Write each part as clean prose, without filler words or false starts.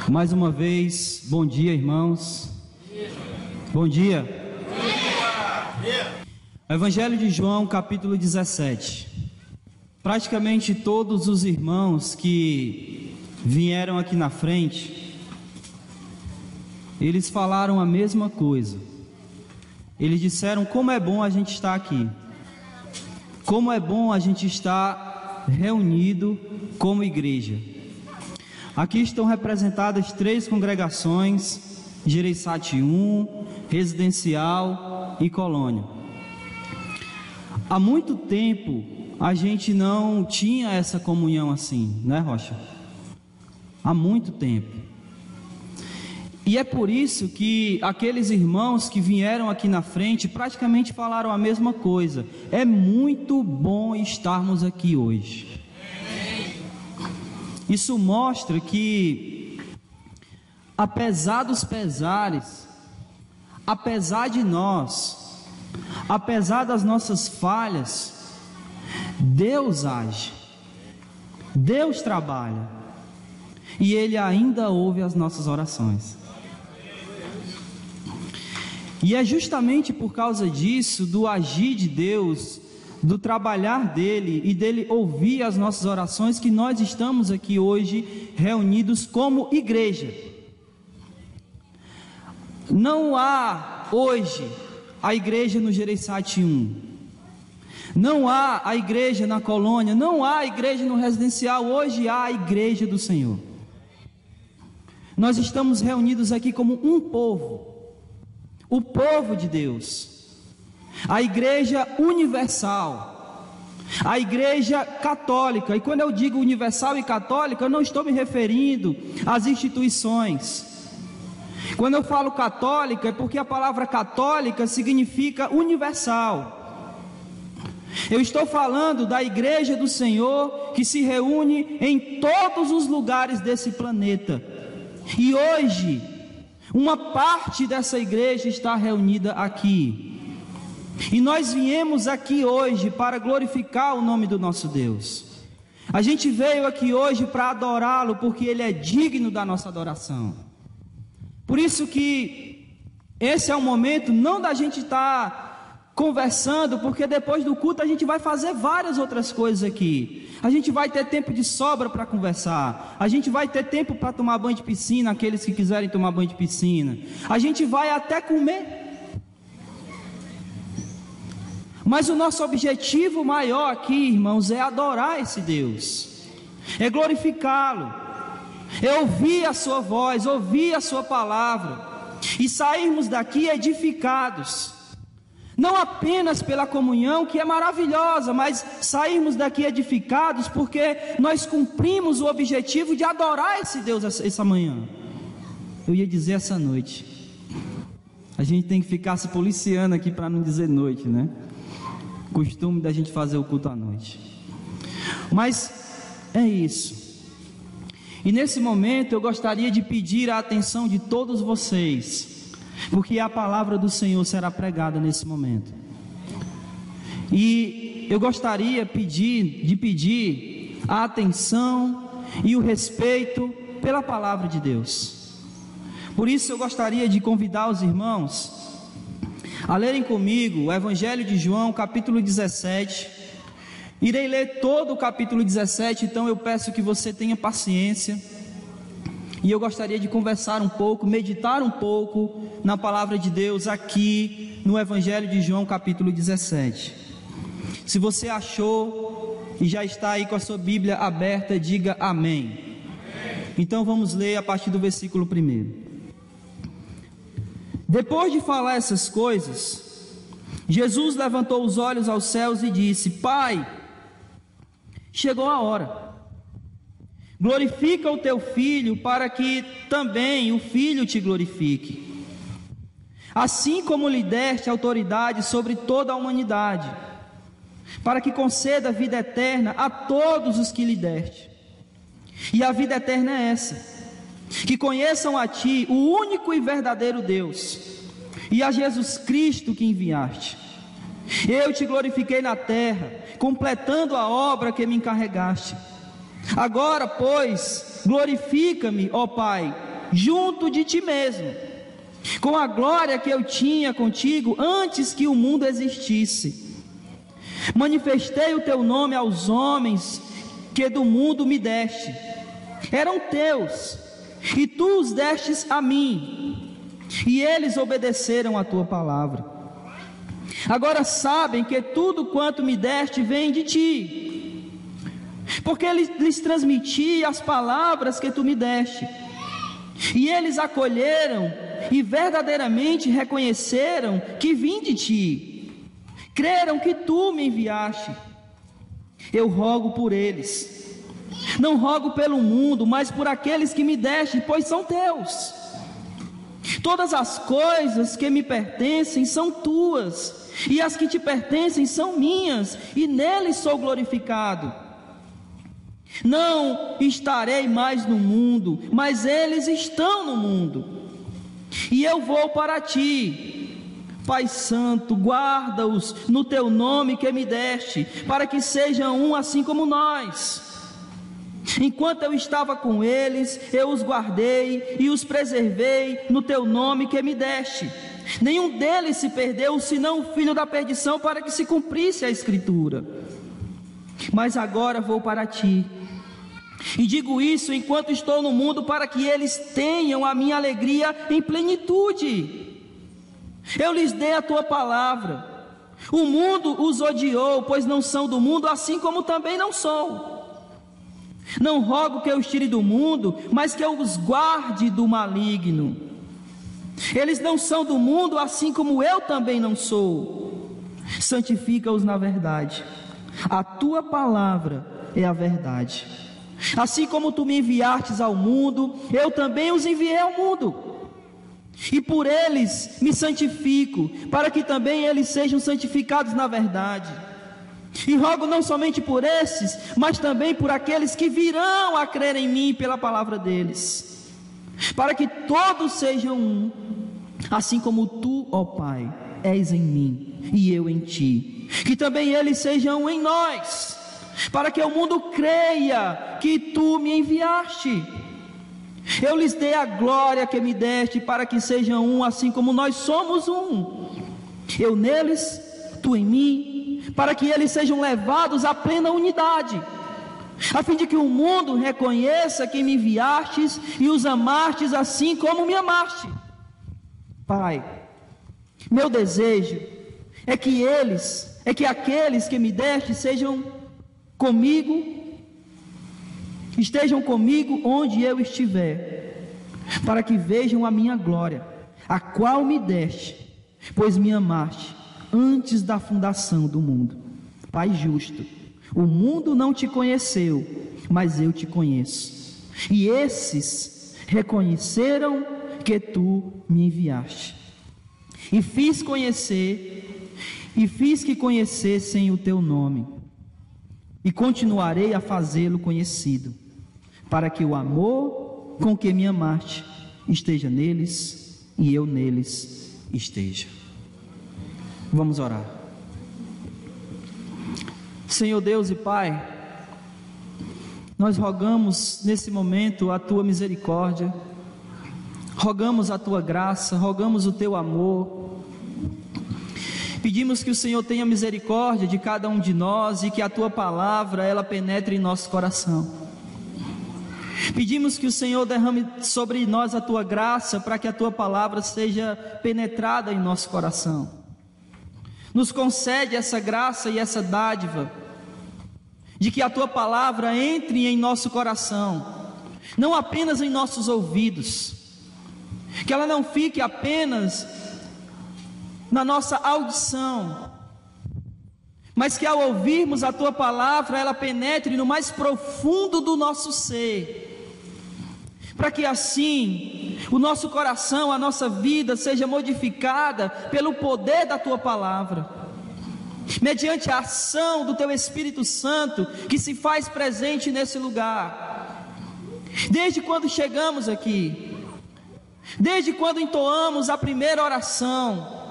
Mais uma vez, bom dia, irmãos. Bom dia. Evangelho de João, capítulo 17. Praticamente todos os irmãos que vieram aqui na frente, eles falaram a mesma coisa. Eles disseram como é bom a gente estar aqui. Como é bom a gente estar reunido como igreja. Aqui estão representadas 3 congregações: Gereissati 1, Residencial e Colônia. Há muito tempo a gente não tinha essa comunhão assim, né, Rocha? Há muito tempo. E é por isso que aqueles irmãos que vieram aqui na frente praticamente falaram a mesma coisa. É muito bom estarmos aqui hoje. Isso mostra que, apesar dos pesares, apesar de nós, apesar das nossas falhas, Deus age, Deus trabalha, e Ele ainda ouve as nossas orações. E é justamente por causa disso, do agir de Deus, do trabalhar dele e dele ouvir as nossas orações, que nós estamos aqui hoje reunidos como igreja. Não há hoje a igreja no Gereissati 1, não há a igreja na Colônia, não há a igreja no Residencial. Hoje há a igreja do Senhor. Nós estamos reunidos aqui como um povo, o povo de Deus, a igreja universal, a igreja católica. E quando eu digo universal e católica, eu não estou me referindo às instituições. Quando eu falo católica, é porque a palavra católica significa universal. Eu estou falando da igreja do Senhor, que se reúne em todos os lugares desse planeta. E hoje, uma parte dessa igreja está reunida aqui. E nós viemos aqui hoje para glorificar o nome do nosso Deus. A gente veio aqui hoje para adorá-lo, porque Ele é digno da nossa adoração. Por isso que esse é o momento não da gente estar conversando, porque depois do culto a gente vai fazer várias outras coisas aqui. A gente vai ter tempo de sobra para conversar. A gente vai ter tempo para tomar banho de piscina, aqueles que quiserem tomar banho de piscina. A gente vai até comer. Mas o nosso objetivo maior aqui, irmãos, é adorar esse Deus, é glorificá-lo, é ouvir a sua voz, ouvir a sua palavra, e sairmos daqui edificados, não apenas pela comunhão, que é maravilhosa, mas sairmos daqui edificados porque nós cumprimos o objetivo de adorar esse Deus essa manhã. Eu ia dizer essa noite. A gente tem que ficar se policiando aqui para não dizer noite, né? Costume da gente fazer o culto à noite. Mas é isso. E nesse momento eu gostaria de pedir a atenção de todos vocês, porque a palavra do Senhor será pregada nesse momento. E eu gostaria de pedir a atenção e o respeito pela palavra de Deus. Por isso eu gostaria de convidar os irmãos a lerem comigo o Evangelho de João, capítulo 17. Irei ler todo o capítulo 17, então eu peço que você tenha paciência. E eu gostaria de conversar um pouco, meditar um pouco na palavra de Deus aqui no Evangelho de João, capítulo 17. Se você achou e já está aí com a sua Bíblia aberta, diga amém. Então vamos ler a partir do versículo 1. Depois de falar essas coisas, Jesus levantou os olhos aos céus e disse: Pai, chegou a hora. Glorifica o teu Filho, para que também o Filho te glorifique. Assim como lhe deste autoridade sobre toda a humanidade, para que conceda vida eterna a todos os que lhe deste. E a vida eterna é essa: que conheçam a ti, o único e verdadeiro Deus, e a Jesus Cristo que enviaste. Eu te glorifiquei na terra, completando a obra que me encarregaste. Agora, pois, glorifica-me, ó Pai, junto de ti mesmo, com a glória que eu tinha contigo antes que o mundo existisse. Manifestei o teu nome aos homens que do mundo me deste. Eram teus, e tu os destes a mim, e eles obedeceram a tua palavra. Agora sabem que tudo quanto me deste vem de ti, porque lhes transmiti as palavras que tu me deste, e eles acolheram e verdadeiramente reconheceram que vim de ti, creram que tu me enviaste. Eu rogo por eles, não rogo pelo mundo, mas por aqueles que me deste, pois são teus. Todas as coisas que me pertencem são tuas, e as que te pertencem são minhas, e neles sou glorificado. Não estarei mais no mundo, mas eles estão no mundo, e eu vou para ti. Pai Santo, guarda-os no teu nome que me deste, para que sejam um assim como nós. Enquanto eu estava com eles, eu os guardei e os preservei no teu nome que me deste. Nenhum deles se perdeu, senão o filho da perdição, para que se cumprisse a Escritura. Mas agora vou para ti, e digo isso enquanto estou no mundo, para que eles tenham a minha alegria em plenitude. Eu lhes dei a tua palavra. O mundo os odiou, pois não são do mundo, assim como também não sou. Não rogo que eu os tire do mundo, mas que eu os guarde do maligno. Eles não são do mundo, assim como eu também não sou. Santifica-os na verdade. A tua palavra é a verdade. Assim como tu me enviastes ao mundo, eu também os enviei ao mundo. E por eles me santifico, para que também eles sejam santificados na verdade. E rogo não somente por esses, mas também por aqueles que virão a crer em mim pela palavra deles, para que todos sejam um, assim como tu, ó Pai, és em mim e eu em ti, que também eles sejam um em nós, para que o mundo creia que tu me enviaste. Eu lhes dei a glória que me deste, para que sejam um, assim como nós somos um. Eu neles, tu em mim, para que eles sejam levados à plena unidade, a fim de que o mundo reconheça que me enviastes e os amastes assim como me amaste. Pai, meu desejo é que aqueles que me deste estejam comigo onde eu estiver, para que vejam a minha glória, a qual me deste, pois me amaste antes da fundação do mundo. Pai justo, o mundo não te conheceu, mas eu te conheço, e esses reconheceram que tu me enviaste, e fiz que conhecessem o teu nome, e continuarei a fazê-lo conhecido, para que o amor com que me amaste esteja neles e eu neles esteja. Vamos orar. Senhor Deus e Pai, nós rogamos nesse momento a tua misericórdia, rogamos a tua graça, rogamos o teu amor, pedimos que o Senhor tenha misericórdia de cada um de nós e que a tua palavra ela penetre em nosso coração. Pedimos que o Senhor derrame sobre nós a tua graça, para que a tua palavra seja penetrada em nosso coração. Nos concede essa graça e essa dádiva, de que a tua palavra entre em nosso coração, não apenas em nossos ouvidos, que ela não fique apenas na nossa audição, mas que ao ouvirmos a tua palavra, ela penetre no mais profundo do nosso ser, para que assim o nosso coração, a nossa vida seja modificada pelo poder da tua palavra, mediante a ação do teu Espírito Santo, que se faz presente nesse lugar. Desde quando chegamos aqui, desde quando entoamos a primeira oração,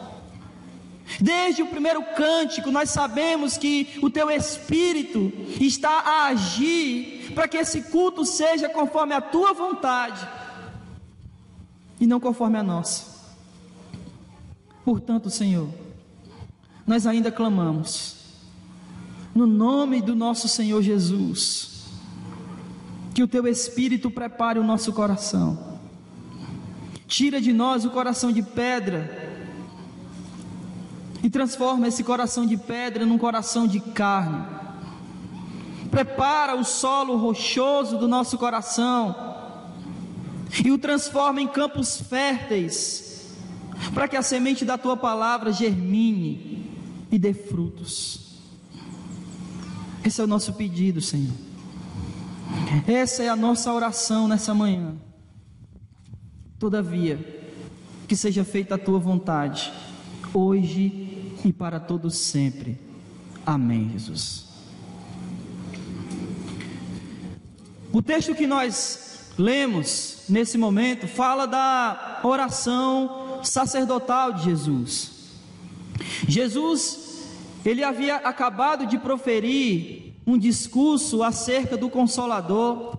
desde o primeiro cântico, nós sabemos que o teu Espírito está a agir para que esse culto seja conforme a tua vontade. e não conforme a nossa. Portanto, Senhor, nós ainda clamamos, no nome do nosso Senhor Jesus, que o Teu Espírito prepare o nosso coração, tira de nós o coração de pedra, e transforma esse coração de pedra num coração de carne, prepara o solo rochoso do nosso coração, e o transforma em campos férteis, para que a semente da Tua palavra germine e dê frutos. Esse é o nosso pedido, Senhor, essa é a nossa oração nessa manhã. Todavia, que seja feita a Tua vontade, hoje e para todos sempre. Amém, Jesus. O texto que nós lemos nesse momento fala da oração sacerdotal de Jesus. Jesus, ele havia acabado de proferir um discurso acerca do Consolador.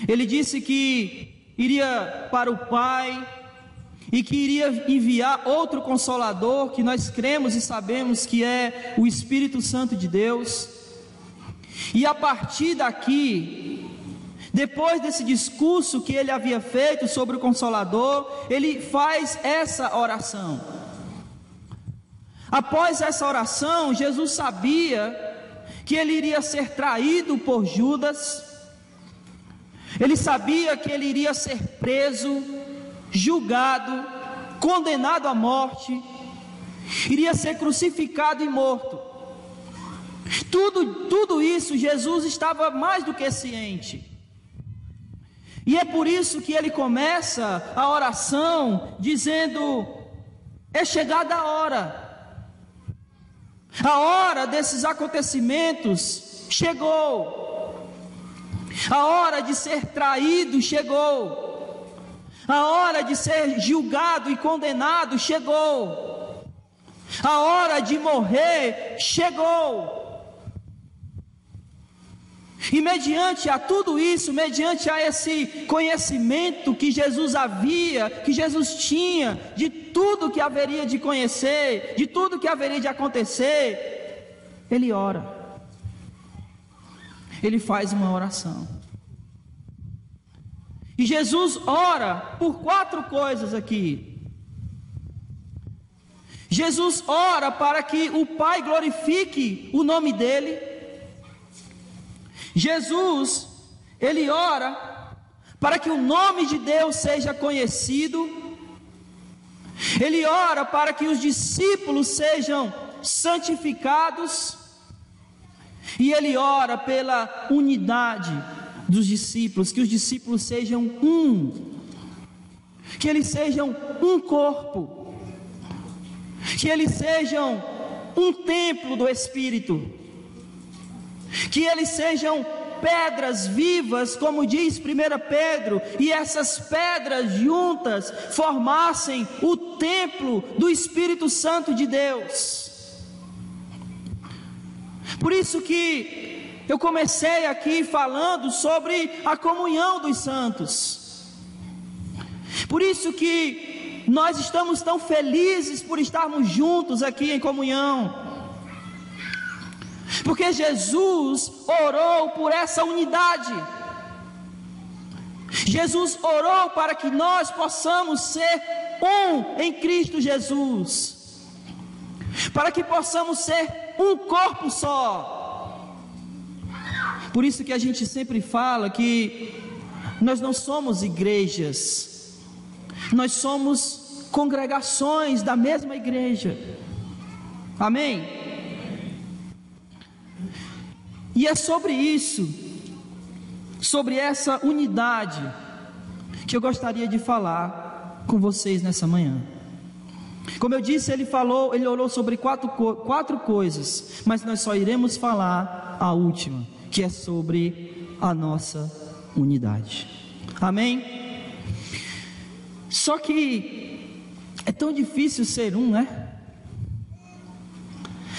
Ele disse que iria para o Pai e que iria enviar outro Consolador, que nós cremos e sabemos que é o Espírito Santo de Deus. E a partir daqui, depois desse discurso que ele havia feito sobre o Consolador, ele faz essa oração. Após essa oração, Jesus sabia que ele iria ser traído por Judas, ele sabia que ele iria ser preso, julgado, condenado à morte, iria ser crucificado e morto. Tudo isso Jesus estava mais do que ciente. E é por isso que ele começa a oração dizendo: é chegada a hora desses acontecimentos chegou, a hora de ser traído chegou, a hora de ser julgado e condenado chegou, a hora de morrer chegou. E mediante a tudo isso, mediante a esse conhecimento que Jesus tinha de tudo que haveria de conhecer, de tudo que haveria de acontecer, ele ora, ele faz uma oração. E Jesus ora por 4 coisas aqui. Jesus ora para que o Pai glorifique o nome dele. Jesus, ele ora para que o nome de Deus seja conhecido. Ele ora para que os discípulos sejam santificados. E ele ora pela unidade dos discípulos, que os discípulos sejam um, que eles sejam um corpo, que eles sejam um templo do Espírito, que eles sejam pedras vivas, como diz 1 Pedro, e essas pedras juntas formassem o templo do Espírito Santo de Deus. Por isso que eu comecei aqui falando sobre a comunhão dos santos. Por isso que nós estamos tão felizes por estarmos juntos aqui em comunhão. Porque Jesus orou por essa unidade. Jesus orou para que nós possamos ser um em Cristo Jesus, para que possamos ser um corpo só. Por isso que a gente sempre fala que nós não somos igrejas, nós somos congregações da mesma igreja. Amém? E é sobre isso, sobre essa unidade, que eu gostaria de falar com vocês nessa manhã. Como eu disse, ele orou sobre quatro coisas, mas nós só iremos falar a última, que é sobre a nossa unidade. Amém? Só que é tão difícil ser um, né?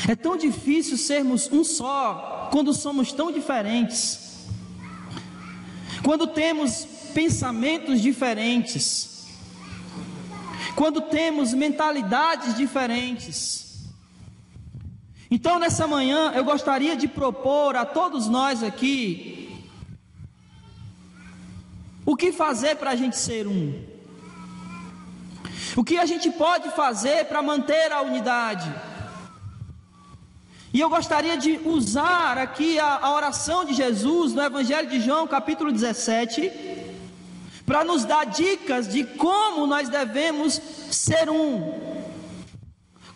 É tão difícil sermos um só, quando somos tão diferentes, quando temos pensamentos diferentes, quando temos mentalidades diferentes. Então, nessa manhã, eu gostaria de propor a todos nós aqui o que fazer para a gente ser um. O que a gente pode fazer para manter a unidade. E eu gostaria de usar aqui a oração de Jesus no Evangelho de João, capítulo 17, para nos dar dicas de como nós devemos ser um,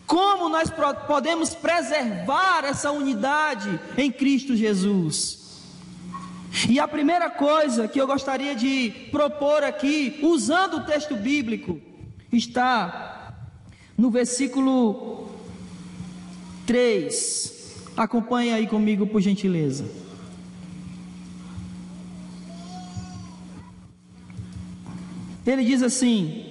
como nós podemos preservar essa unidade em Cristo Jesus. E a primeira coisa que eu gostaria de propor aqui, usando o texto bíblico, está no versículo 3, acompanhe aí comigo por gentileza. Ele diz assim: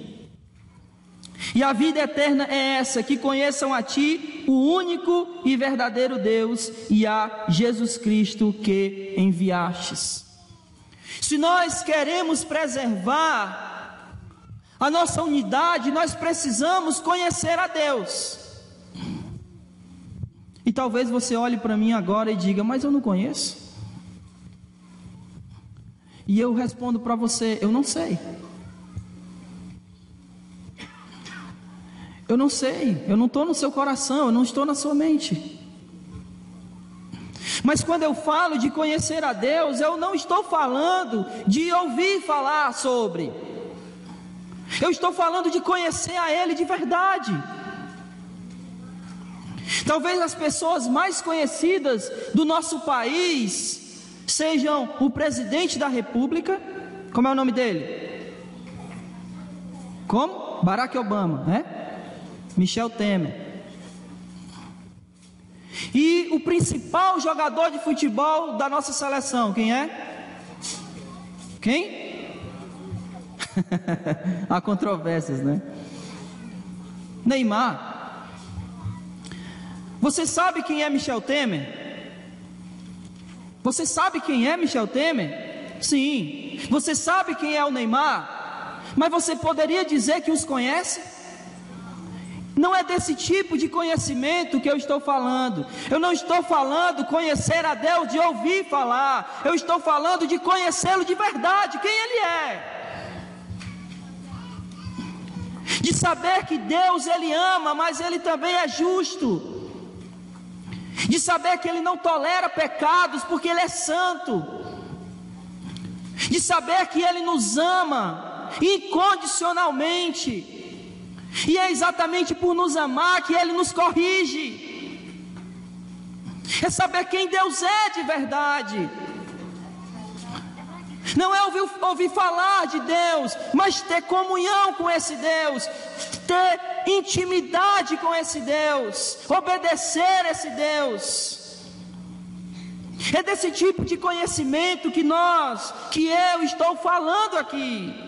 e a vida eterna é essa, que conheçam a Ti, o único e verdadeiro Deus, e a Jesus Cristo que enviastes. Se nós queremos preservar a nossa unidade, nós precisamos conhecer a Deus. E talvez você olhe para mim agora e diga: mas eu não conheço. E eu respondo para você: eu não sei. Eu não sei, eu não estou no seu coração, eu não estou na sua mente. Mas quando eu falo de conhecer a Deus, eu não estou falando de ouvir falar sobre. Eu estou falando de conhecer a Ele de verdade. Talvez as pessoas mais conhecidas do nosso país sejam o presidente da República. Como é o nome dele? Como? Barack Obama, né? Michel Temer. E o principal jogador de futebol da nossa seleção, quem é? Quem? Há controvérsias, né? Neymar. Você sabe quem é Michel Temer? Você sabe quem é Michel Temer? Sim. Você sabe quem é o Neymar? Mas você poderia dizer que os conhece? Não é desse tipo de conhecimento que eu estou falando. Eu não estou falando conhecer a Deus de ouvir falar. Eu estou falando de conhecê-lo de verdade, quem Ele é. De saber que Deus Ele ama, mas Ele também é justo. De saber que Ele não tolera pecados, porque Ele é santo. De saber que Ele nos ama incondicionalmente. E é exatamente por nos amar que Ele nos corrige. É saber quem Deus é de verdade. Não é ouvir falar de Deus, mas ter comunhão com esse Deus, ter intimidade com esse Deus, obedecer esse Deus. É desse tipo de conhecimento que eu estou falando aqui.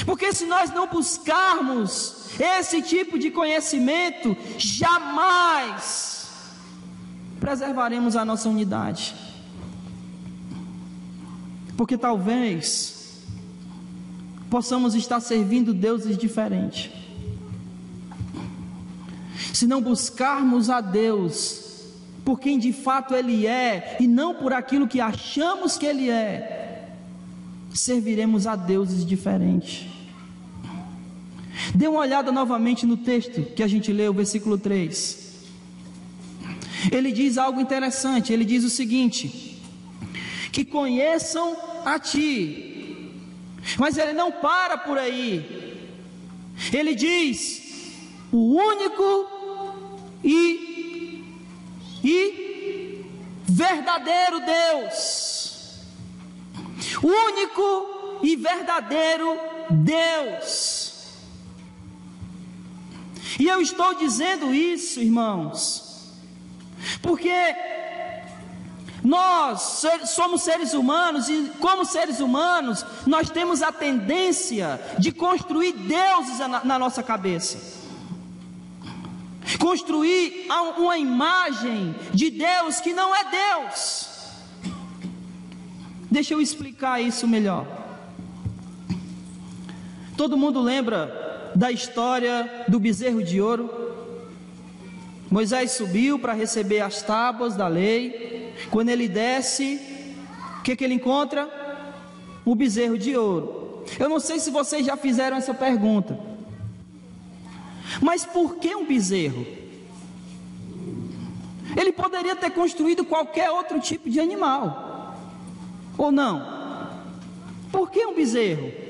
Porque se nós não buscarmos esse tipo de conhecimento, jamais preservaremos a nossa unidade. Porque talvez possamos estar servindo deuses diferentes. Se não buscarmos a Deus por quem de fato Ele é, e não por aquilo que achamos que Ele é, serviremos a deuses diferentes. Dê uma olhada novamente no texto que a gente leu, versículo 3. Ele diz algo interessante. Ele diz o seguinte: que conheçam a Ti. Mas ele não para por aí. Ele diz: o único e verdadeiro Deus. Único e verdadeiro Deus. E eu estou dizendo isso, irmãos, porque nós somos seres humanos, e como seres humanos, nós temos a tendência de construir deuses na nossa cabeça. Construir uma imagem de Deus que não é Deus. Deixa eu explicar isso melhor. Todo mundo lembra da história do bezerro de ouro? Moisés subiu para receber as tábuas da lei. Quando ele desce, o que ele encontra? Um bezerro de ouro. Eu não sei se vocês já fizeram essa pergunta, mas por que um bezerro? Ele poderia ter construído qualquer outro tipo de animal, ou não? Por que um bezerro?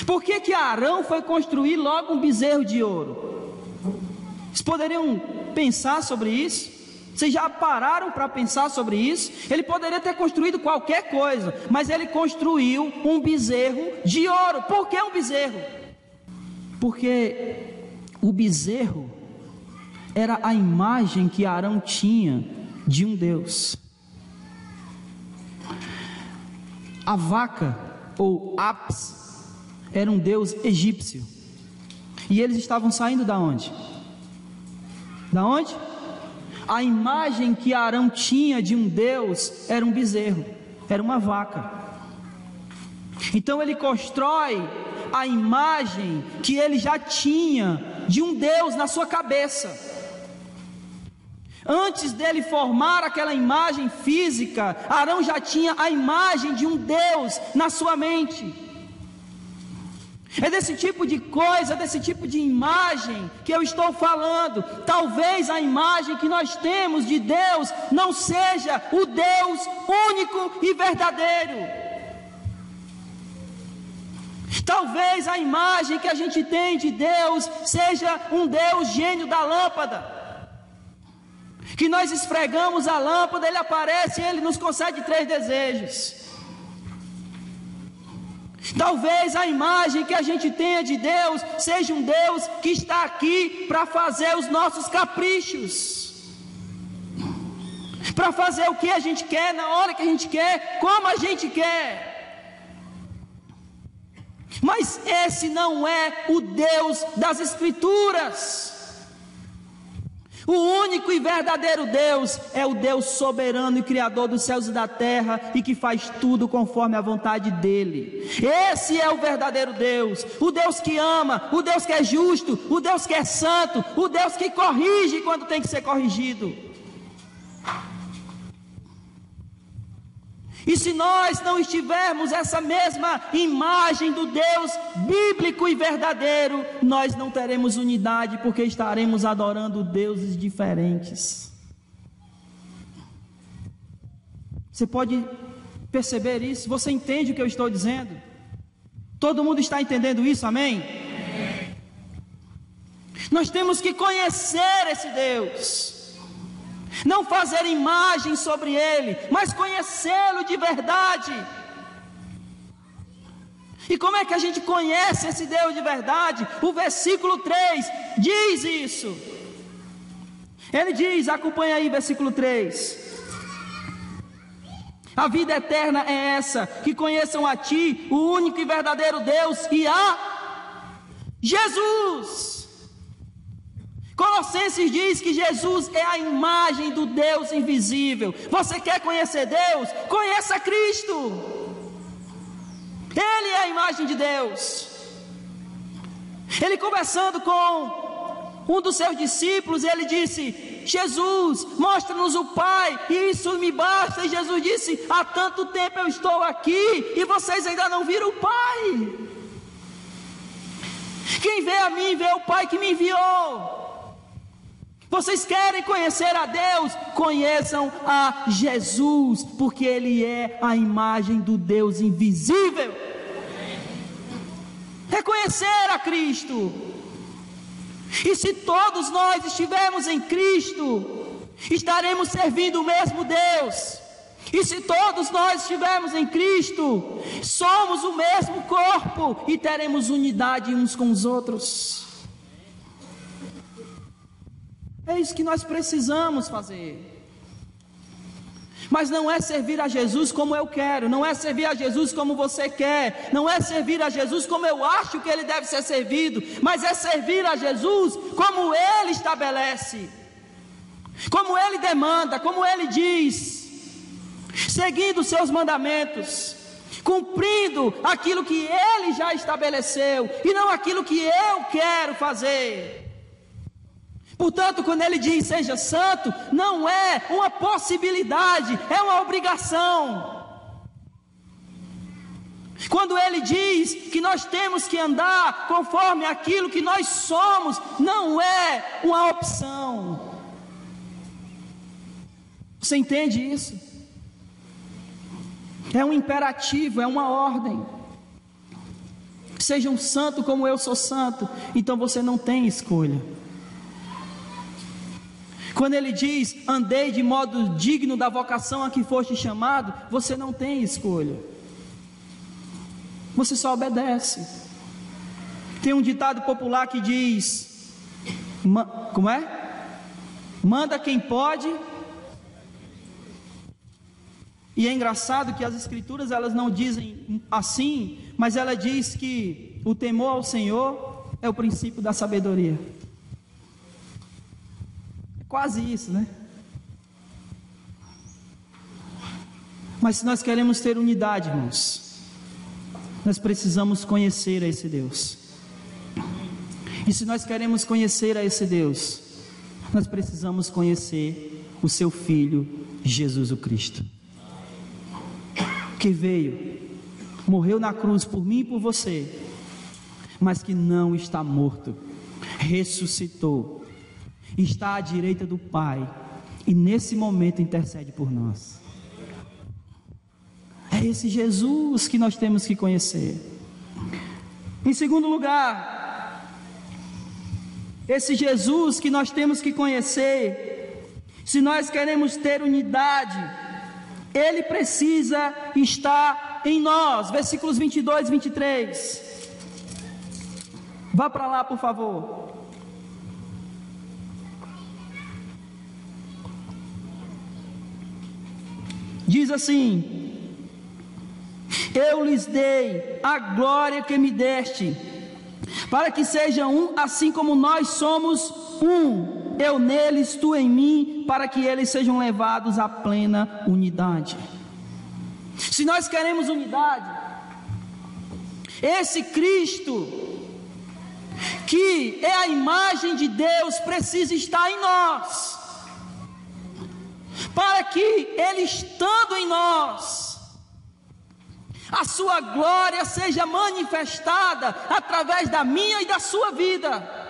Por que Arão foi construir logo um bezerro de ouro? Vocês poderiam pensar sobre isso? Vocês já pararam para pensar sobre isso? Ele poderia ter construído qualquer coisa, mas ele construiu um bezerro de ouro. Por que um bezerro? Porque o bezerro era a imagem que Arão tinha de um Deus. A vaca, ou Apis, era um deus egípcio. E eles estavam saindo da onde? Da onde? A imagem que Arão tinha de um Deus era um bezerro, era uma vaca. Então ele constrói a imagem que ele já tinha de um Deus na sua cabeça. Antes dele formar aquela imagem física, Arão já tinha a imagem de um Deus na sua mente. É desse tipo de coisa, desse tipo de imagem que eu estou falando. Talvez a imagem que nós temos de Deus não seja o Deus único e verdadeiro. Talvez a imagem que a gente tem de Deus seja um Deus gênio da lâmpada, que nós esfregamos a lâmpada, ele aparece e ele nos concede 3 desejos. Talvez a imagem que a gente tenha de Deus seja um Deus que está aqui para fazer os nossos caprichos, para fazer o que a gente quer, na hora que a gente quer, como a gente quer. Mas esse não é o Deus das Escrituras. O único e verdadeiro Deus é o Deus soberano e criador dos céus e da terra, e que faz tudo conforme a vontade dele. Esse é o verdadeiro Deus, o Deus que ama, o Deus que é justo, o Deus que é santo, o Deus que corrige quando tem que ser corrigido. E se nós não estivermos essa mesma imagem do Deus bíblico e verdadeiro, nós não teremos unidade, porque estaremos adorando deuses diferentes. Você pode perceber isso? Você entende o que eu estou dizendo? Todo mundo está entendendo isso, amém? Nós temos que conhecer esse Deus. Não fazer imagem sobre ele, mas conhecê-lo de verdade. E como é que a gente conhece esse Deus de verdade? O versículo 3 diz isso. Ele diz, acompanha aí versículo 3. A vida eterna é essa, que conheçam a ti, o único e verdadeiro Deus, e a Jesus. Colossenses diz que Jesus é a imagem do Deus invisível. Você quer conhecer Deus? Conheça Cristo. Ele é a imagem de Deus. Ele conversando com um dos seus discípulos, ele disse: Jesus, mostra-nos o Pai, e isso me basta. E Jesus disse: há tanto tempo eu estou aqui e vocês ainda não viram o Pai. Quem vê a mim vê o Pai que me enviou. Vocês querem conhecer a Deus? Conheçam a Jesus, porque Ele é a imagem do Deus invisível. Reconhecer a Cristo. E se todos nós estivermos em Cristo, estaremos servindo o mesmo Deus. E se todos nós estivermos em Cristo, somos o mesmo corpo e teremos unidade uns com os outros. É isso que nós precisamos fazer. Mas não é servir a Jesus como eu quero, não é servir a Jesus como você quer, não é servir a Jesus como eu acho que Ele deve ser servido, mas é servir a Jesus como Ele estabelece, como Ele demanda, como Ele diz, seguindo os seus mandamentos, cumprindo aquilo que Ele já estabeleceu, e não aquilo que eu quero fazer. Portanto, quando Ele diz seja santo, não é uma possibilidade, é uma obrigação. Quando Ele diz que nós temos que andar conforme aquilo que nós somos, não é uma opção. Você entende isso? É um imperativo, é uma ordem. Seja um santo como eu sou santo, então você não tem escolha. Quando Ele diz, andei de modo digno da vocação a que foste chamado, você não tem escolha. Você só obedece. Tem um ditado popular que diz, como é? Manda quem pode. E é engraçado que as escrituras elas não dizem assim, mas ela diz que o temor ao Senhor é o princípio da sabedoria. É quase isso, né? Mas se nós queremos ter unidade, irmãos, nós precisamos conhecer a esse Deus. E se nós queremos conhecer a esse Deus, nós precisamos conhecer o seu Filho, Jesus o Cristo, que veio, morreu na cruz por mim e por você, mas que não está morto, ressuscitou, está à direita do Pai, e nesse momento intercede por nós. É esse Jesus que nós temos que conhecer. Em segundo lugar, esse Jesus que nós temos que conhecer, se nós queremos ter unidade, Ele precisa estar em nós. Versículos 22 e 23. Vá para lá, por favor. Diz assim: eu lhes dei a glória que me deste, para que sejam um, assim como nós somos um. Eu neles, tu em mim, para que eles sejam levados à plena unidade. Se nós queremos unidade, esse Cristo, que é a imagem de Deus, precisa estar em nós, para que Ele estando em nós, a sua glória seja manifestada através da minha e da sua vida.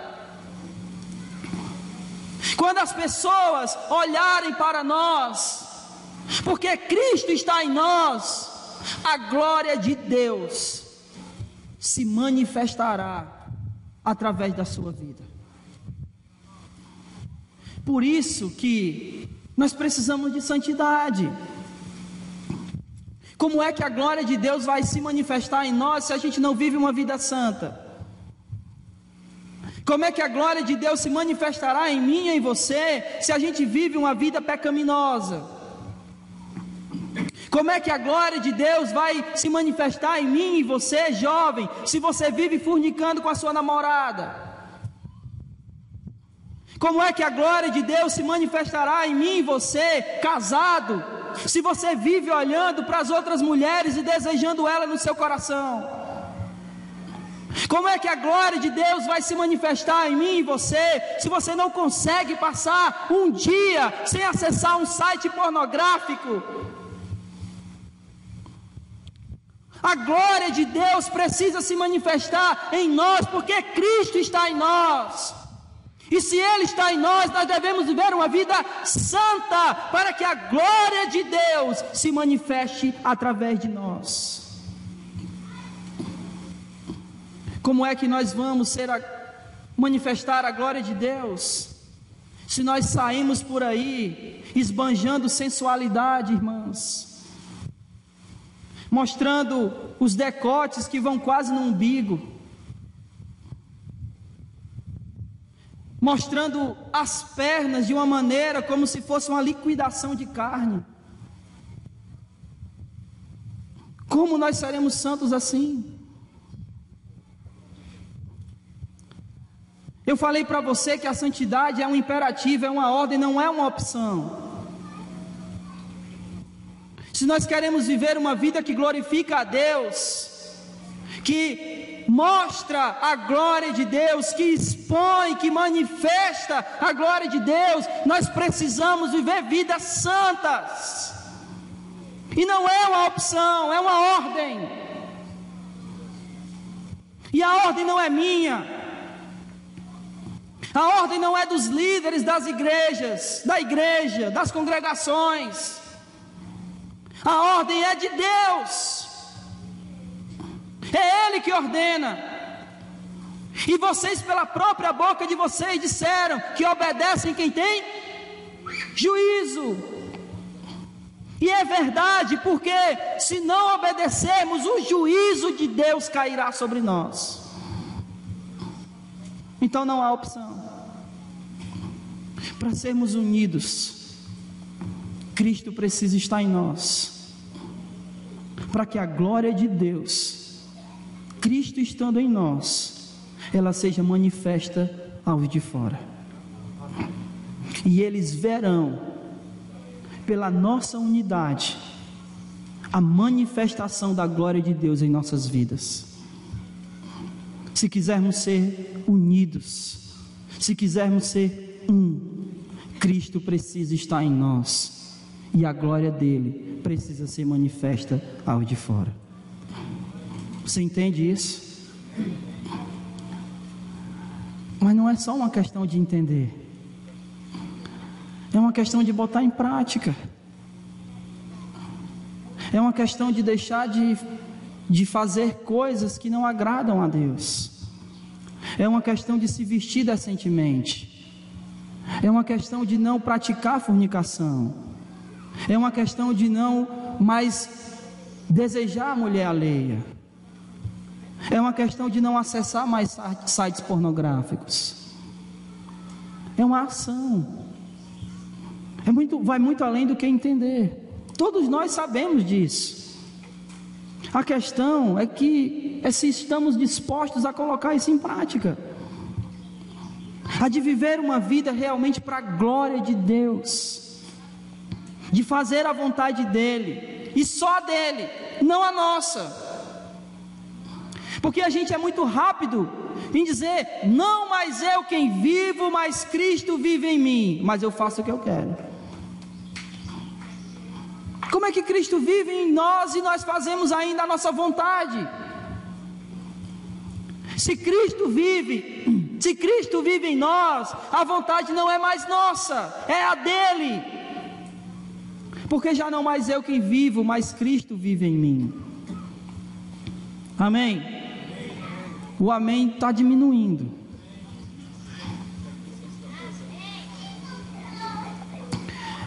Quando as pessoas olharem para nós, porque Cristo está em nós, a glória de Deus se manifestará através da sua vida. Por isso que nós precisamos de santidade. Como é que a glória de Deus vai se manifestar em nós se a gente não vive uma vida santa? Como é que a glória de Deus se manifestará em mim e em você se a gente vive uma vida pecaminosa? Como é que a glória de Deus vai se manifestar em mim e você, jovem, se você vive fornicando com a sua namorada? Como é que a glória de Deus se manifestará em mim e você, casado, se você vive olhando para as outras mulheres e desejando ela no seu coração? Como é que a glória de Deus vai se manifestar em mim e você, se você não consegue passar um dia sem acessar um site pornográfico? A glória de Deus precisa se manifestar em nós, porque Cristo está em nós. E se Ele está em nós, nós devemos viver uma vida santa, para que a glória de Deus se manifeste através de nós. Como é que nós vamos manifestar a glória de Deus, se nós saímos por aí esbanjando sensualidade, irmãos, mostrando os decotes que vão quase no umbigo, mostrando as pernas de uma maneira como se fosse uma liquidação de carne? Como nós seremos santos assim? Eu falei para você que a santidade é um imperativo, é uma ordem, não é uma opção. se nós queremos viver uma vida que glorifica a Deus, que mostra a glória de Deus, que expõe, que manifesta a glória de Deus, nós precisamos viver vidas santas. E não é uma opção, é uma ordem. E a ordem não é minha. A ordem não é dos líderes das igrejas, da igreja, das congregações. A ordem é de Deus. É Ele que ordena. E vocês, pela própria boca de vocês, disseram que obedecem quem tem juízo. E é verdade, porque se não obedecermos, o juízo de Deus cairá sobre nós. Então não há opção. Para sermos unidos, Cristo precisa estar em nós, para que a glória de Deus, Cristo estando em nós, ela seja manifesta aos de fora. E eles verão, pela nossa unidade, a manifestação da glória de Deus em nossas vidas. Se quisermos ser unidos, se quisermos ser um, Cristo precisa estar em nós, e a glória dele precisa ser manifesta ao de fora. Você entende isso? Mas não é só uma questão de entender, é uma questão de botar em prática, é uma questão de deixar de fazer coisas que não agradam a Deus, é uma questão de se vestir decentemente, é uma questão de não praticar fornicação, é uma questão de não mais desejar a mulher alheia, é uma questão de não acessar mais sites pornográficos, é uma ação, vai muito além do que entender. Todos nós sabemos disso. A questão é se estamos dispostos a colocar isso em prática, a de viver uma vida realmente para a glória de Deus, de fazer a vontade dele, e só a dele, não a nossa. Porque a gente é muito rápido em dizer: não mais eu quem vivo, mas Cristo vive em mim, mas eu faço o que eu quero. Como é que Cristo vive em nós e nós fazemos ainda a nossa vontade? Se Cristo vive em nós, a vontade não é mais nossa, é a dele. Porque já não mais eu quem vivo, mas Cristo vive em mim. Amém? O amém está diminuindo.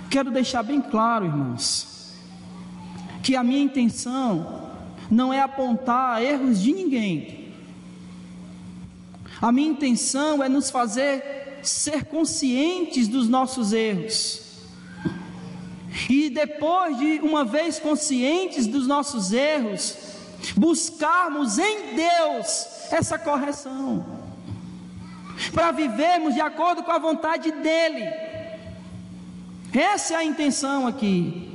Quero deixar bem claro, irmãos, que a minha intenção não é apontar erros de ninguém. A minha intenção é nos fazer ser conscientes dos nossos erros. E depois de uma vez conscientes dos nossos erros, buscarmos em Deus essa correção, para vivermos de acordo com a vontade dEle. Essa é a intenção aqui.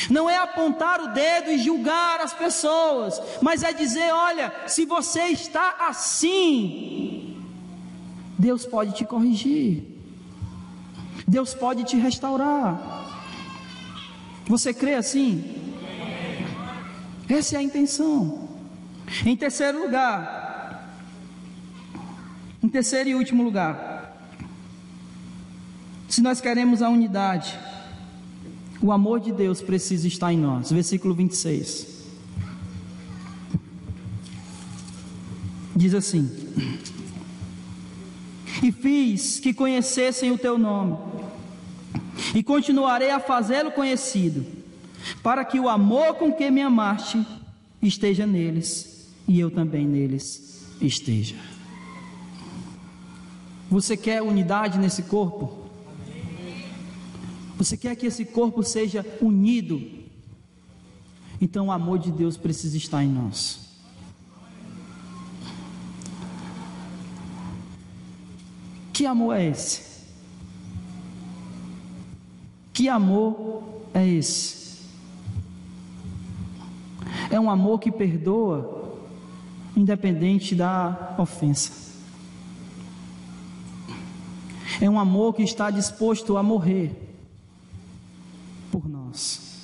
Não é apontar o dedo e julgar as pessoas, mas é dizer: olha, se você está assim, Deus pode te corrigir, Deus pode te restaurar. Você crê assim? Essa é a intenção. Em terceiro e último lugar, se nós queremos a unidade, o amor de Deus precisa estar em nós. Versículo 26 diz assim: e fiz que conhecessem o teu nome, e continuarei a fazê-lo conhecido, para que o amor com que me amaste esteja neles, e eu também neles esteja. Você quer unidade nesse corpo? Você quer que esse corpo seja unido? Então o amor de Deus precisa estar em nós. Que amor é esse? Que amor é esse? É um amor que perdoa, independente da ofensa. É um amor que está disposto a morrer por nós.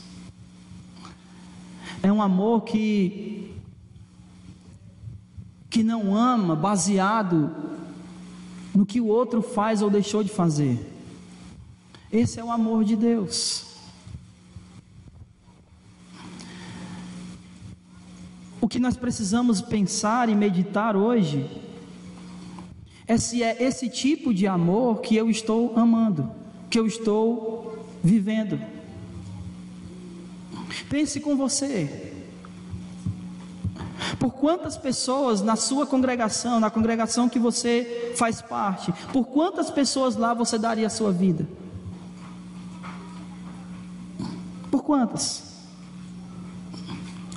É um amor que não ama baseado no que o outro faz ou deixou de fazer. Esse é o amor de Deus. O que nós precisamos pensar e meditar hoje é se é esse tipo de amor que eu estou amando, que eu estou vivendo. Pense com você. Por quantas pessoas na sua congregação, na congregação que você faz parte, por quantas pessoas lá você daria a sua vida? Por quantas?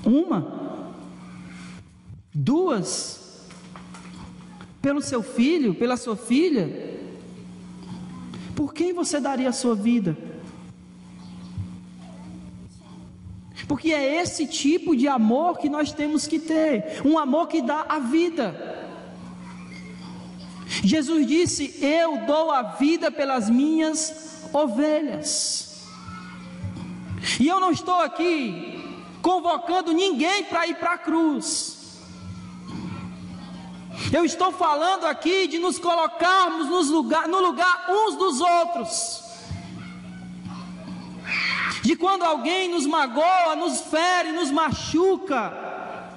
Uma? Duas? Pelo seu filho, pela sua filha? Por quem você daria a sua vida? Porque é esse tipo de amor que nós temos que ter, um amor que dá a vida. Jesus disse: eu dou a vida pelas minhas ovelhas. E eu não estou aqui convocando ninguém para ir para a cruz. Eu estou falando aqui de nos colocarmos no lugar uns dos outros. De quando alguém nos magoa, nos fere, nos machuca,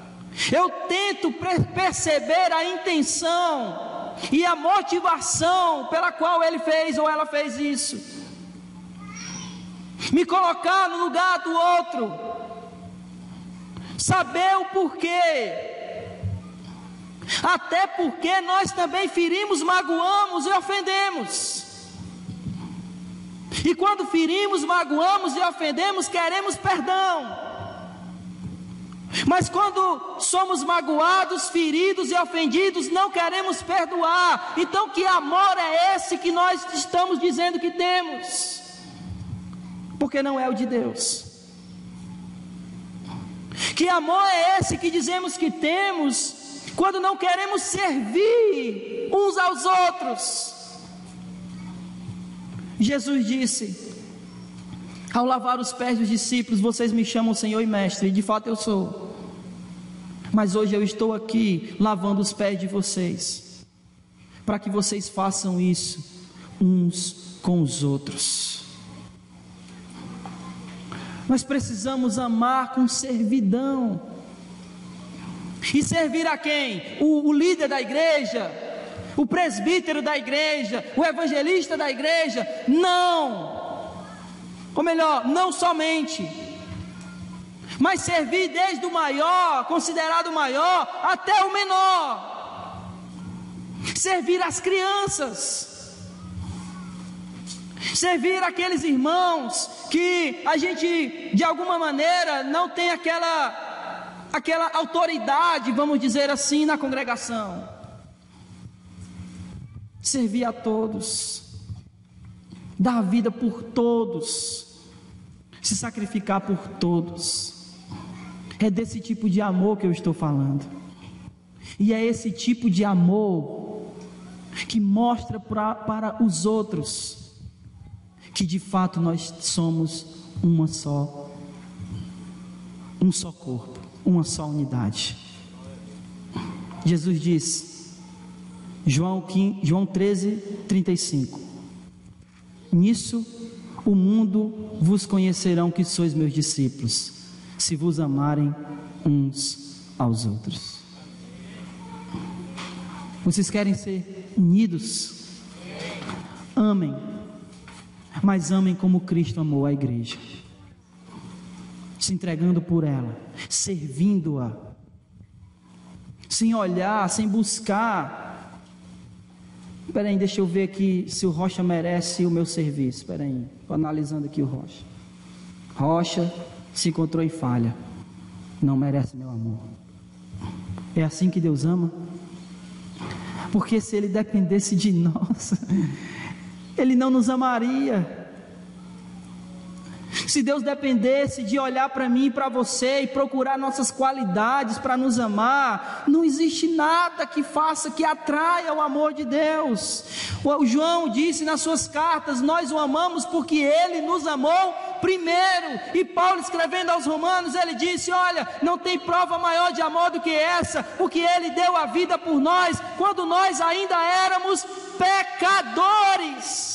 eu tento perceber a intenção e a motivação pela qual ele fez ou ela fez isso. Me colocar no lugar do outro, saber o porquê. Até porque nós também ferimos, magoamos e ofendemos. E quando ferimos, magoamos e ofendemos, queremos perdão. Mas quando somos magoados, feridos e ofendidos, não queremos perdoar. Então que amor é esse que nós estamos dizendo que temos? Porque não é o de Deus. Que amor é esse que dizemos que temos quando não queremos servir uns aos outros? Jesus disse, ao lavar os pés dos discípulos: vocês me chamam Senhor e Mestre, e de fato eu sou, mas hoje eu estou aqui lavando os pés de vocês, para que vocês façam isso uns com os outros. Nós precisamos amar com servidão. E servir a quem? O líder da igreja, o presbítero da igreja, o evangelista da igreja? Não, ou melhor, não somente, mas servir desde o maior, considerado o maior, até o menor. Servir as crianças, servir aqueles irmãos que a gente de alguma maneira não tem aquela autoridade, vamos dizer assim, na congregação. Servir a todos, dar a vida por todos, se sacrificar por todos. É desse tipo de amor que eu estou falando. E é esse tipo de amor que mostra para os outros que de fato nós somos um só corpo, uma só unidade. Jesus disse, João 13:35: nisso o mundo vos conhecerão que sois meus discípulos, se vos amarem uns aos outros. Vocês querem ser unidos? Amem, mas amem como Cristo amou a igreja, se entregando por ela, servindo-a, sem olhar, sem buscar. Espera aí, deixa eu ver aqui se o Rocha merece o meu serviço. Espera aí, estou analisando aqui o Rocha. Rocha se encontrou em falha, não merece meu amor. É assim que Deus ama? Porque se Ele dependesse de nós, Ele não nos amaria. Se Deus dependesse de olhar para mim e para você e procurar nossas qualidades para nos amar, não existe nada que faça, que atraia o amor de Deus. O João disse nas suas cartas: nós o amamos porque Ele nos amou primeiro. E Paulo, escrevendo aos Romanos, ele disse: olha, não tem prova maior de amor do que essa, porque Ele deu a vida por nós, quando nós ainda éramos pecadores.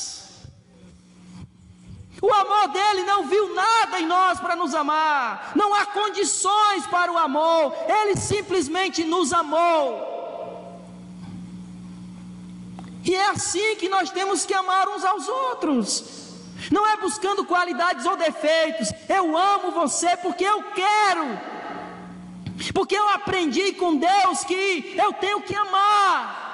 O amor dele não viu nada em nós para nos amar, não há condições para o amor, Ele simplesmente nos amou. E é assim que nós temos que amar uns aos outros, não é buscando qualidades ou defeitos. Eu amo você porque eu quero, porque eu aprendi com Deus que eu tenho que amar,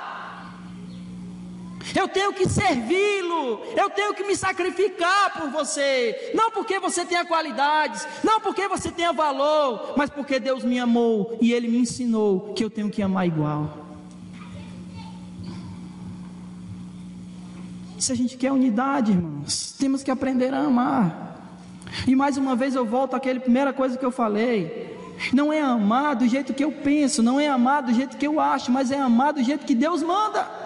eu tenho que servi-lo, eu tenho que me sacrificar por você, não porque você tenha qualidades, não porque você tenha valor, mas porque Deus me amou e Ele me ensinou que eu tenho que amar igual. Se a gente quer unidade, irmãos, temos que aprender a amar. E mais uma vez eu volto àquela primeira coisa que eu falei: não é amar do jeito que eu penso, não é amar do jeito que eu acho, mas é amar do jeito que Deus manda.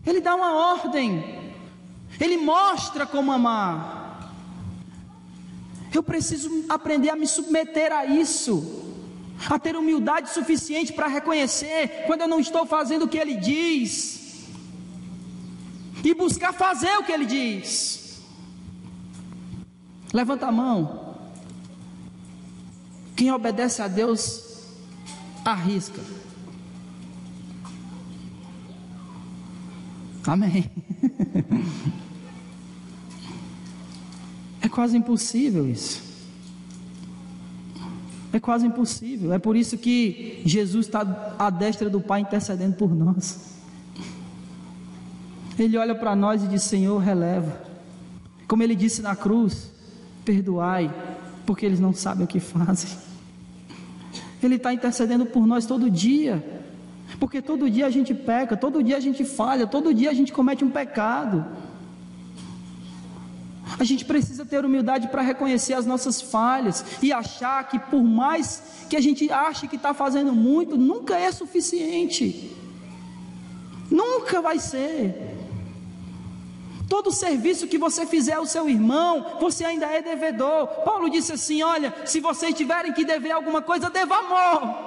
Ele dá uma ordem, Ele mostra como amar. Eu preciso aprender a me submeter a isso, a ter humildade suficiente para reconhecer quando eu não estou fazendo o que Ele diz, e buscar fazer o que Ele diz. Levanta a mão. Quem obedece a Deus arrisca. Amém. É quase impossível isso. É quase impossível. É por isso que Jesus está à destra do Pai intercedendo por nós. Ele olha para nós e diz: Senhor, releva. Como Ele disse na cruz: perdoai, porque eles não sabem o que fazem. Ele está intercedendo por nós todo dia, porque todo dia a gente peca, todo dia a gente falha, todo dia a gente comete um pecado. A gente precisa ter humildade para reconhecer as nossas falhas e achar que, por mais que a gente ache que está fazendo muito, nunca é suficiente, nunca vai ser. Todo serviço que você fizer ao seu irmão, você ainda é devedor. Paulo disse assim: olha, se vocês tiverem que dever alguma coisa, deva amor.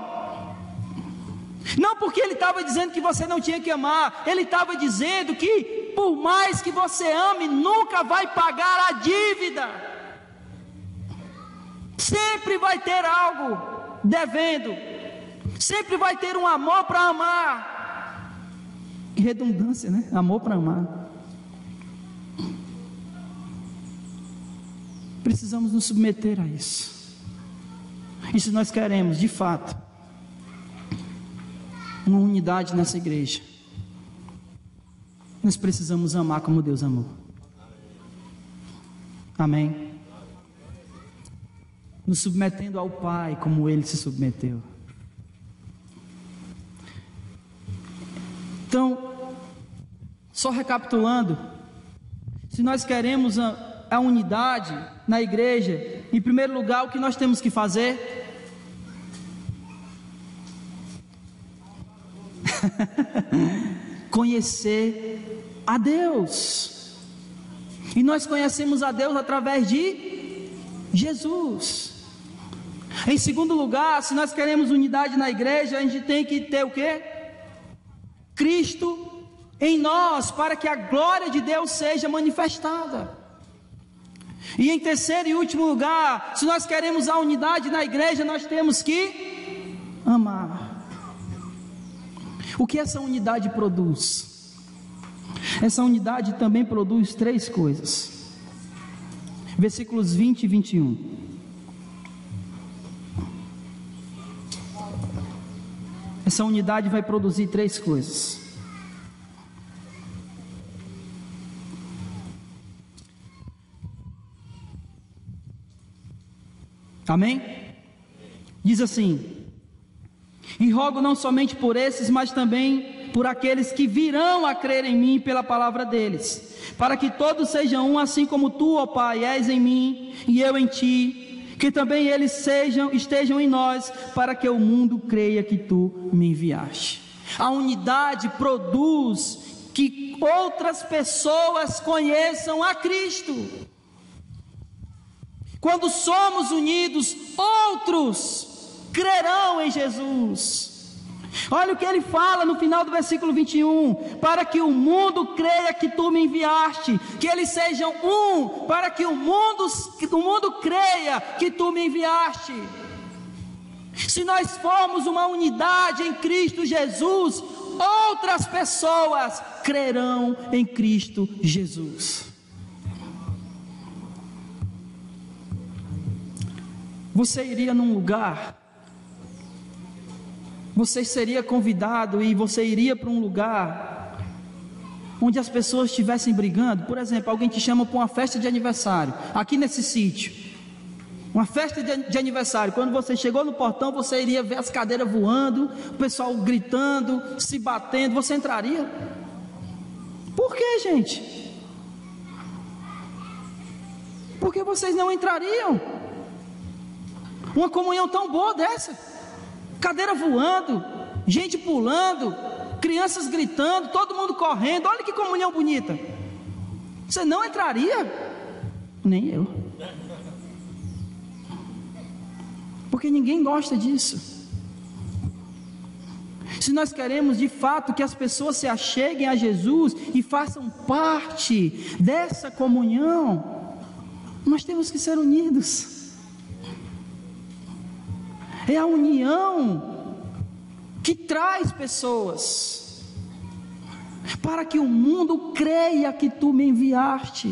Não porque ele estava dizendo que você não tinha que amar, ele estava dizendo que por mais que você ame, nunca vai pagar a dívida, sempre vai ter algo devendo, sempre vai ter um amor para amar. Que redundância, né? Amor para amar. Precisamos nos submeter a isso. E se nós queremos, de fato, uma unidade nessa igreja, nós precisamos amar como Deus amou. Amém? Nos submetendo ao Pai como Ele se submeteu. Então, só recapitulando, se nós queremos a unidade na igreja, em primeiro lugar, o que nós temos que fazer? Conhecer a Deus. E nós conhecemos a Deus através de Jesus. Em segundo lugar, se nós queremos unidade na igreja, a gente tem que ter o quê? Cristo em nós, para que a glória de Deus seja manifestada. E em terceiro e último lugar, se nós queremos a unidade na igreja, nós temos que amar. O que essa unidade produz? Essa unidade também produz três coisas. Versículos 20 e 21. Essa unidade vai produzir três coisas. Amém? Diz assim: e rogo não somente por esses, mas também por aqueles que virão a crer em mim pela palavra deles, para que todos sejam um, assim como tu, ó Pai, és em mim e eu em ti, que também eles estejam em nós, para que o mundo creia que tu me enviaste. A unidade produz que outras pessoas conheçam a Cristo. Quando somos unidos, outros crerão em Jesus. Olha o que ele fala no final do versículo 21, para que o mundo creia que tu me enviaste, que eles sejam um, para que o mundo creia que tu me enviaste. Se nós formos uma unidade em Cristo Jesus, outras pessoas crerão em Cristo Jesus. Você iria num lugar, você seria convidado e você iria para um lugar onde as pessoas estivessem brigando. Por exemplo, alguém te chama para uma festa de aniversário, aqui nesse sítio, uma festa de aniversário. Quando você chegou no portão, você iria ver as cadeiras voando, o pessoal gritando, se batendo. Você entraria? Por que, gente? Por que vocês não entrariam? Uma comunhão tão boa dessa, cadeira voando, gente pulando, crianças gritando, todo mundo correndo. Olha que comunhão bonita. Você não entraria? Nem eu, porque ninguém gosta disso. Se nós queremos de fato que as pessoas se acheguem a Jesus e façam parte dessa comunhão, nós temos que ser unidos. É a união que traz pessoas, para que o mundo creia que tu me enviaste,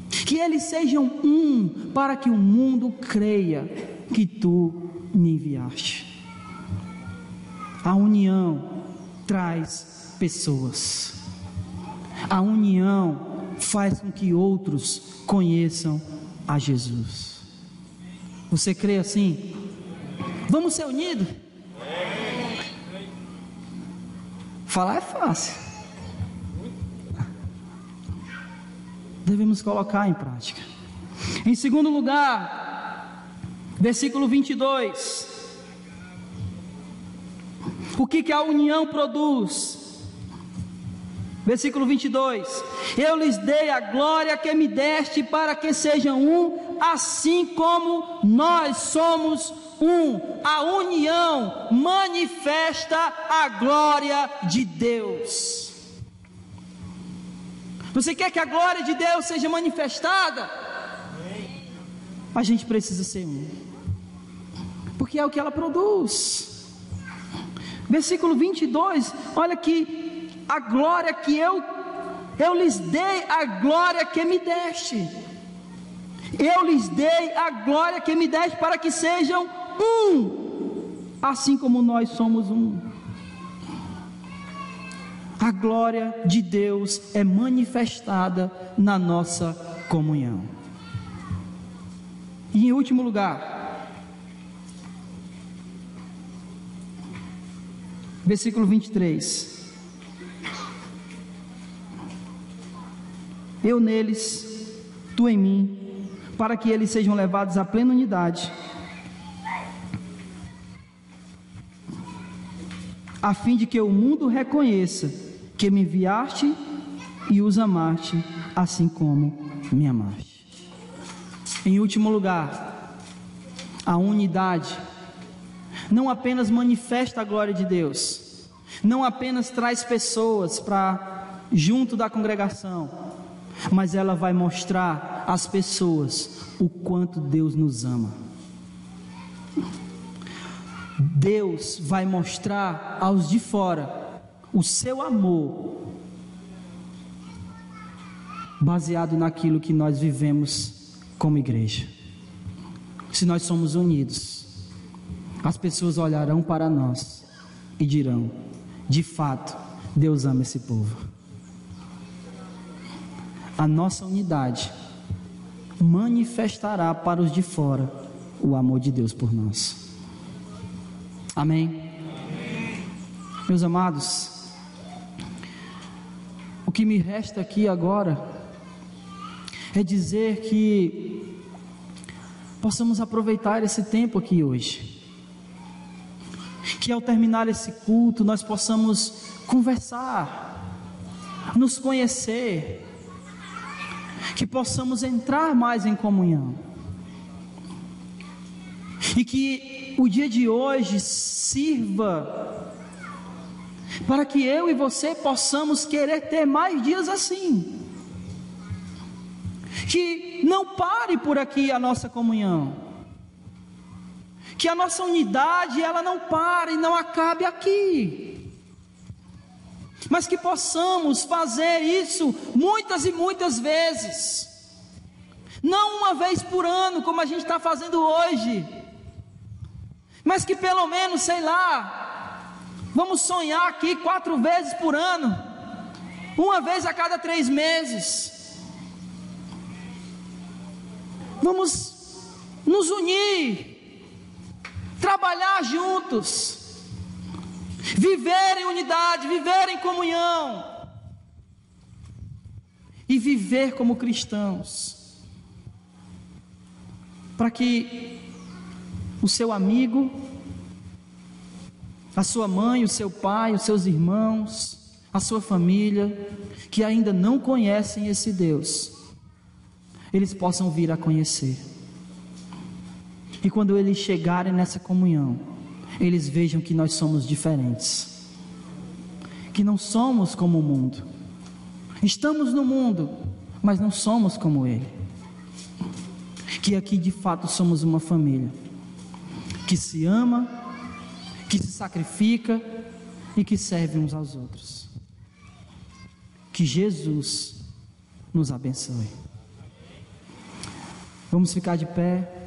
que eles sejam um, para que o mundo creia que tu me enviaste. A união traz pessoas, a união faz com que outros conheçam a Jesus. Você crê assim? Vamos ser unidos? Falar é fácil, devemos colocar em prática. Em segundo lugar, versículo 22, o que a união produz? Versículo 22, eu lhes dei a glória que me deste, para que sejam um, assim como nós somos um. A união manifesta a glória de Deus. Você quer que a glória de Deus seja manifestada? A gente precisa ser um, porque é o que ela produz. Versículo 22, olha que a glória que eu lhes dei, a glória que me deste. Eu lhes dei a glória que me deste, para que sejam um, assim como nós somos um. A glória de Deus é manifestada na nossa comunhão. E em último lugar, versículo 23, eu neles, tu em mim, para que eles sejam levados à plena unidade, a fim de que o mundo reconheça que me enviaste e os amaste, assim como me amaste. Em último lugar, a unidade não apenas manifesta a glória de Deus, não apenas traz pessoas para junto da congregação, mas ela vai mostrar às pessoas o quanto Deus nos ama. Deus vai mostrar aos de fora o seu amor, baseado naquilo que nós vivemos como igreja. Se nós somos unidos, as pessoas olharão para nós e dirão: de fato, Deus ama esse povo. A nossa unidade manifestará para os de fora o amor de Deus por nós. Amém? Meus amados, que me resta aqui agora é dizer que possamos aproveitar esse tempo aqui hoje, que ao terminar esse culto nós possamos conversar, nos conhecer, que possamos entrar mais em comunhão, e que o dia de hoje sirva para que eu e você possamos querer ter mais dias assim, que não pare por aqui a nossa comunhão, que a nossa unidade ela não pare e não acabe aqui, mas que possamos fazer isso muitas e muitas vezes, não uma vez por ano como a gente está fazendo hoje, mas que pelo menos, sei lá, vamos sonhar aqui 4 vezes por ano, uma vez a cada 3 meses, vamos nos unir, trabalhar juntos, viver em unidade, viver em comunhão, e viver como cristãos, para que o seu amigo, a sua mãe, o seu pai, os seus irmãos, a sua família, que ainda não conhecem esse Deus, eles possam vir a conhecer, e quando eles chegarem nessa comunhão, eles vejam que nós somos diferentes, que não somos como o mundo, estamos no mundo, mas não somos como ele, que aqui de fato somos uma família, que se ama, que se sacrifica e que serve uns aos outros. Que Jesus nos abençoe. Vamos ficar de pé.